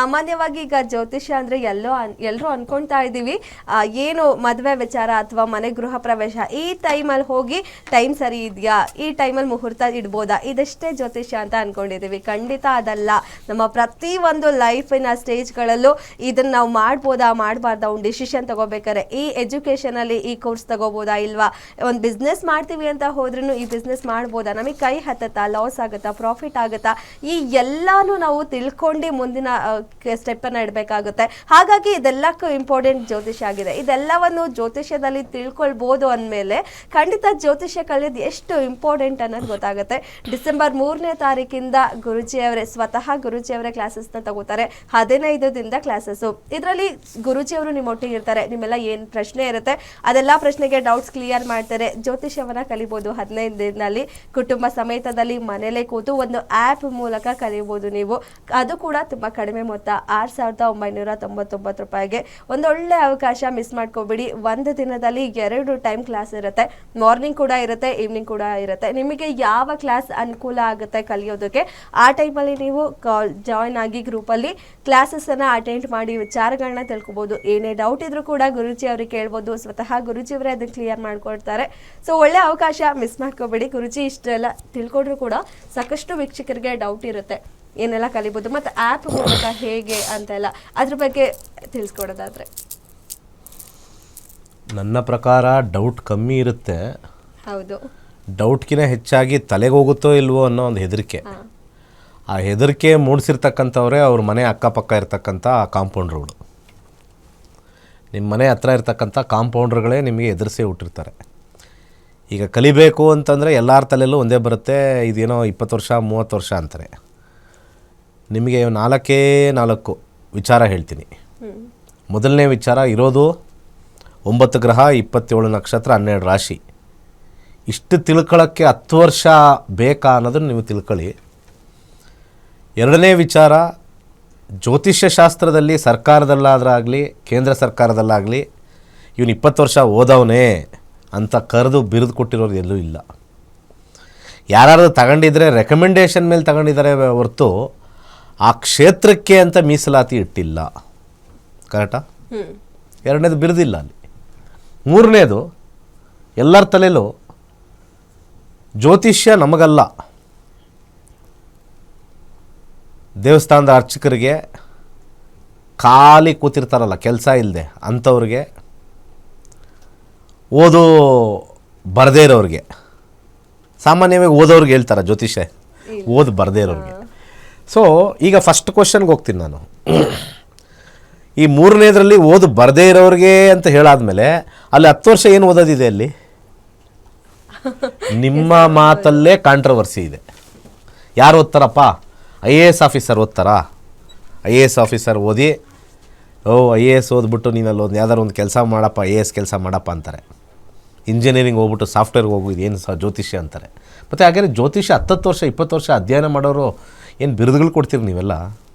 ಸಾಮಾನ್ಯವಾಗಿ ಈಗ ಜ್ಯೋತಿಷ್ಯ ಅಂದರೆ ಎಲ್ಲರೂ ಅನ್ಕೊಳ್ತಾ ಇದ್ದೀವಿ ಏನು ಮದುವೆ ವಿಚಾರ ಅಥವಾ ಮನೆ ಗೃಹ ಪ್ರವೇಶ ಈ ಟೈಮಲ್ಲಿ ಹೋಗಿ ಟೈಮ್ ಸರಿ ಇದೆಯಾ, ಈ ಟೈಮಲ್ಲಿ ಮುಹೂರ್ತ ಇಡ್ಬೋದಾ, ಇದಷ್ಟೇ ಜ್ಯೋತಿಷ್ಯ ಅಂತ ಅನ್ಕೊಂಡಿದ್ದೀವಿ. ಖಂಡಿತ ಅದಲ್ಲ. ನಮ್ಮ ಪ್ರತಿಯೊಂದು ಲೈಫಿನ ಸ್ಟೇಜ್ಗಳಲ್ಲೂ ಇದನ್ನು ನಾವು ಮಾಡ್ಬೋದಾ ಮಾಡಬಾರ್ದಾ, ಒಂದು ಡಿಸಿಷನ್ ತಗೋಬೇಕಾರೆ ಈ ಎಜುಕೇಷನಲ್ಲಿ ಈ ಕೋರ್ಸ್ ತಗೋಬೋದಾ ಇಲ್ವಾ, ಒಂದು ಬಿಸ್ನೆಸ್ ಮಾಡ್ತೀವಿ ಅಂತ ಹೋದ್ರೂ ಈ ಬಿಸ್ನೆಸ್ ಮಾಡ್ಬೋದಾ, ನಮಗೆ ಕೈ ಹತ್ತತ್ತಾ, ಲಾಸ್ ಆಗುತ್ತಾ, ಪ್ರಾಫಿಟ್ ಆಗುತ್ತಾ, ಈ ಎಲ್ಲಾನು ನಾವು ತಿಳ್ಕೊಂಡು ಮುಂದಿನ ಸ್ಟೆಪ್ಪನ್ನು ಇಡಬೇಕಾಗುತ್ತೆ. ಹಾಗಾಗಿ ಇದೆಲ್ಲಕ್ಕೂ ಇಂಪಾರ್ಟೆಂಟ್ ಜ್ಯೋತಿಷ್ಯ ಆಗಿದೆ. ಇದೆಲ್ಲವನ್ನು ಜ್ಯೋತಿಷ್ಯದಲ್ಲಿ ತಿಳ್ಕೊಳ್ಬೋದು ಅಂದಮೇಲೆ ಖಂಡಿತ ಜ್ಯೋತಿಷ್ಯ ಕಲಿಯೋದು ಎಷ್ಟು ಇಂಪಾರ್ಟೆಂಟ್ ಅನ್ನೋದು ಗೊತ್ತಾಗುತ್ತೆ. ಡಿಸೆಂಬರ್ 3ನೇ ತಾರೀಕಿಂದ ಸ್ವತಃ ಗುರುಜಿಯವರೇ ಕ್ಲಾಸಸ್ನ ತಗೋತಾರೆ. 15 ದಿನದ ಕ್ಲಾಸಸ್ಸು. ಇದರಲ್ಲಿ ಗುರುಜಿಯವರು ನಿಮ್ಮೊಟ್ಟಿಗೆ ಇರ್ತಾರೆ. ನಿಮ್ಮೆಲ್ಲ ಏನು ಪ್ರಶ್ನೆ ಇರುತ್ತೆ ಅದೆಲ್ಲ ಪ್ರಶ್ನೆಗೆ ಡೌಟ್ಸ್ ಕ್ಲಿಯರ್ ಮಾಡ್ತಾರೆ. ಜ್ಯೋತಿಷ್ಯವನ್ನು ಕಲಿಬೋದು 15 ದಿನದಲ್ಲಿ. ಕುಟುಂಬ ಸಮೇತದಲ್ಲಿ ಮನೇಲೆ ಕೂತು ಒಂದು ಆ್ಯಪ್ ಮೂಲಕ ಕಲಿಬೋದು ನೀವು. ಅದು ಕೂಡ ತುಂಬ ಕಡಿಮೆ ಮೊತ್ತ, 6,999 ರೂಪಾಯಿಗೆ. ಒಂದೊಳ್ಳೆ ಅವಕಾಶ, ಮಿಸ್ ಮಾಡ್ಕೋಬೇಡಿ. ಒಂದು ದಿನದಲ್ಲಿ 2 ಟೈಮ್ ಕ್ಲಾಸ್ ಇರುತ್ತೆ. ಮಾರ್ನಿಂಗ್ ಕೂಡ ಇರುತ್ತೆ, ಈವ್ನಿಂಗ್ ಕೂಡ ಇರುತ್ತೆ. ನಿಮಗೆ ಯಾವ ಕ್ಲಾಸ್ ಅನುಕೂಲ ಆಗುತ್ತೆ ಕಲಿಯೋದಕ್ಕೆ ಆ ಟೈಮಲ್ಲಿ ನೀವು ಜಾಯ್ನ್ ಆಗಿ ಗ್ರೂಪಲ್ಲಿ ಕ್ಲಾಸಸ್ಸನ್ನು ಅಟೆಂಡ್ ಮಾಡಿ ವಿಚಾರಗಳನ್ನ ತಿಳ್ಕೊಬೋದು. ಏನೇ ಡೌಟ್ ಇದ್ರೂ ಕೂಡ ಗುರುಜಿ ಅವ್ರಿಗೆ ಕೇಳ್ಬೋದು. ಸ್ವತಃ ಗುರುಜಿ ಅವರೇ ಅದನ್ನು ಕ್ಲಿಯರ್ ಮಾಡ್ಕೊಡ್ತಾರೆ. ಸೊ ಒಳ್ಳೆ ಅವಕಾಶ, ಮಿಸ್ ಮಾಡ್ಕೋಬೇಡಿ. ಗುರುಜಿ ಇಷ್ಟೆಲ್ಲ ತಿಳ್ಕೊಂಡ್ರು ಕೂಡ ಸಾಕಷ್ಟು ವೀಕ್ಷಕರಿಗೆ ಡೌಟ್ ಇರುತ್ತೆ ಏನೆಲ್ಲ ಕಲಿಬೋದು ಮತ್ತು ಆ್ಯಪ್ ಮೂಲಕ ಹೇಗೆ ಅಂತೆಲ್ಲ, ಅದ್ರ ಬಗ್ಗೆ ತಿಳಿಸ್ಕೊಡೋದಾದ್ರೆ. ನನ್ನ ಪ್ರಕಾರ ಡೌಟ್ ಕಮ್ಮಿ ಇರುತ್ತೆ. ಹೌದು, ಡೌಟ್ಗಿಂತ ಹೆಚ್ಚಾಗಿ ತಲೆಗೆ ಹೋಗುತ್ತೋ ಇಲ್ವೋ ಅನ್ನೋ ಒಂದು ಹೆದರಿಕೆ. ಆ ಹೆದರಿಕೆ ಮೂಡಿಸಿರ್ತಕ್ಕಂಥವ್ರೆ ಅವ್ರ ಮನೆ ಅಕ್ಕಪಕ್ಕ ಇರ್ತಕ್ಕಂಥ ಕಾಂಪೌಂಡ್ರುಗಳು. ನಿಮ್ಮ ಮನೆ ಹತ್ರ ಇರ್ತಕ್ಕಂಥ ಕಾಂಪೌಂಡ್ರುಗಳೇ ನಿಮಗೆ ಎದುರಿಸೇ ಹುಟ್ಟಿರ್ತಾರೆ. ಈಗ ಕಲಿಬೇಕು ಅಂತಂದರೆ ಎಲ್ಲರ ತಲೆಯಲ್ಲೂ ಒಂದೇ ಬರುತ್ತೆ, ಇದೇನೋ 20 ವರ್ಷ 30 ವರ್ಷ ಅಂತಾರೆ. ನಿಮಗೆ 4 ವಿಚಾರ ಹೇಳ್ತೀನಿ. ಮೊದಲನೇ ವಿಚಾರ ಇರೋದು 9 ಗ್ರಹ, 27 ನಕ್ಷತ್ರ, 12 ರಾಶಿ. ಇಷ್ಟು ತಿಳ್ಕೊಳ್ಳೋಕ್ಕೆ 10 ವರ್ಷ ಬೇಕಾ ಅನ್ನೋದನ್ನು ನೀವು ತಿಳ್ಕೊಳ್ಳಿ. ಎರಡನೇ ವಿಚಾರ, ಜ್ಯೋತಿಷ್ಯ ಶಾಸ್ತ್ರದಲ್ಲಿ ಸರ್ಕಾರದಲ್ಲಾದ್ರಾಗಲಿ ಕೇಂದ್ರ ಸರ್ಕಾರದಲ್ಲಾಗಲಿ ಇವನು 20 ವರ್ಷ ಓದವನೇ ಅಂತ ಕರೆದು ಬಿರಿದು ಕೊಟ್ಟಿರೋರು ಎಲ್ಲೂ ಇಲ್ಲ. ಯಾರು ತಗೊಂಡಿದ್ರೆ ರೆಕಮೆಂಡೇಷನ್ ಮೇಲೆ ತಗೊಂಡಿದ್ದಾರೆ ಹೊರತು ಆ ಕ್ಷೇತ್ರಕ್ಕೆ ಅಂತ ಮೀಸಲಾತಿ ಇಟ್ಟಿಲ್ಲ. ಕರೆಕ್ಟಾ? ಎರಡನೇದು ಬಿರುದಿಲ್ಲ ಅಲ್ಲಿ. ಮೂರನೇದು, ಎಲ್ಲರ ತಲೆಯಲ್ಲೂ ಜ್ಯೋತಿಷ್ಯ ನಮಗಲ್ಲ, ದೇವಸ್ಥಾನದ ಅರ್ಚಕರಿಗೆ, ಖಾಲಿ ಕೂತಿರ್ತಾರಲ್ಲ ಕೆಲಸ ಇಲ್ಲದೆ ಅಂಥವ್ರಿಗೆ, ಓದು ಬರದೇ ಇರೋರಿಗೆ, ಸಾಮಾನ್ಯವಾಗಿ ಓದೋರಿಗೆ ಹೇಳ್ತಾರೆ ಜ್ಯೋತಿಷ್ಯ, ಓದು ಬರದೇ ಇರೋರಿಗೆ. ಸೊ ಈಗ ಫಸ್ಟ್ ಕ್ವಶನ್ಗೆ ಹೋಗ್ತೀನಿ ನಾನು. ಈ ಮೂರನೇದರಲ್ಲಿ ಓದು ಬರದೇ ಇರೋರಿಗೆ ಅಂತ ಹೇಳಾದ್ಮೇಲೆ ಅಲ್ಲಿ 10 ವರ್ಷ ಏನು ಓದೋದಿದೆ ಅಲ್ಲಿ? ನಿಮ್ಮ ಮಾತಲ್ಲೇ ಕಾಂಟ್ರವರ್ಸಿ ಇದೆ. ಯಾರು ಓದ್ತಾರಪ್ಪ? IAS ಆಫೀಸರ್ ಓದ್ತಾರಾ? IAS ಆಫೀಸರ್ ಓದಿ IAS ಓದ್ಬಿಟ್ಟು ನೀನಲ್ಲಿ ಒಂದು ಯಾವ್ದಾರು ಒಂದು ಕೆಲಸ ಮಾಡಪ್ಪ, IAS ಕೆಲಸ ಮಾಡಪ್ಪ ಅಂತಾರೆ. ಇಂಜಿನಿಯರಿಂಗ್ ಹೋಗ್ಬಿಟ್ಟು ಸಾಫ್ಟ್ವೇರ್ಗೆ ಹೋಗು, ಇದೇನು ಜ್ಯೋತಿಷ್ಯ ಅಂತಾರೆ. ಮತ್ತು ಹಾಗೆ ಜ್ಯೋತಿಷ್ಯ 10 ವರ್ಷ 20 ವರ್ಷ ಅಧ್ಯಯನ ಮಾಡೋರು ಏನು ಬಿರುದುಗಳು ಕೊಡ್ತೀರಿ ನೀವೆಲ್ಲ?